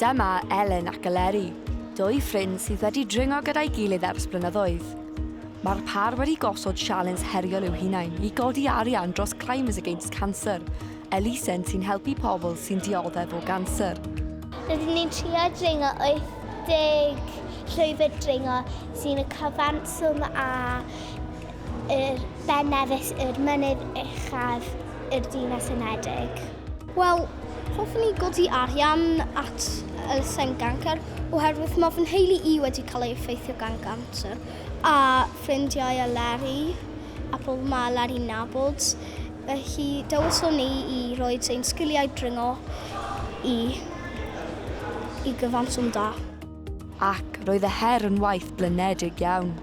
Dyma Elen ac Eleri, dwy ffrind sydd wedi dringo gyda'i gilydd ers blynyddoedd. Mae'r par wedi gosod sialens heriol i'w hunain i godi arian dros Climbers Against Cancer, elusen sy'n helpu pobl sy'n dioddef o ganser. Rydyn ni'n trio dringo 80 llwyfr dringo sy'n y cyfanswm a benefus yr mynydd uchaf yr Dinas Unedig. Wel, hoffwn ni godi arian at elusen gancer oherwydd mae fy nheulu I wedi cael ei effeithio gan ganser a ffrindiau Eleri a pobl mae Eleri nabod. Felly dyweson ni I roed ein sgiliau dringo I gyfanswm da. Ac roedd y her yn waith blinedig iawn.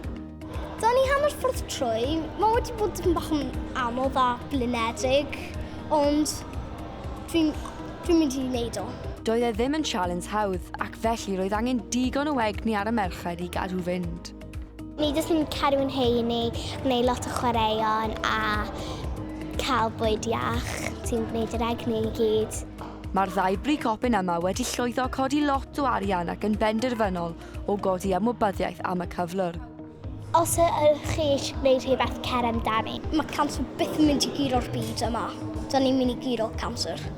Da ni hanner ffordd trwy, mae wedi bod yn bach yn anodd a blinedig, ond dwi'n mynd I wneud o. Doedd e ddim yn sialens hawdd ac felly roedd angen digon o egni ar y merched I gadw fynd. Ni jyst yn cadw yn heini, gwneud lot o chwaraeon a cael bwyd iach sy'n gwneud yr egni I gyd. Mae'r ddau brig copyn yma wedi llwyddo codi lot o arian ac yn benderfynol o godi ymwybyddiaeth am y cyflwr. Os ydych chi eisiau gwneud rhywbeth cer amdani, Mae canser byth yn mynd I guro'r byd yma. Da ni'n mynd I guro'r canser.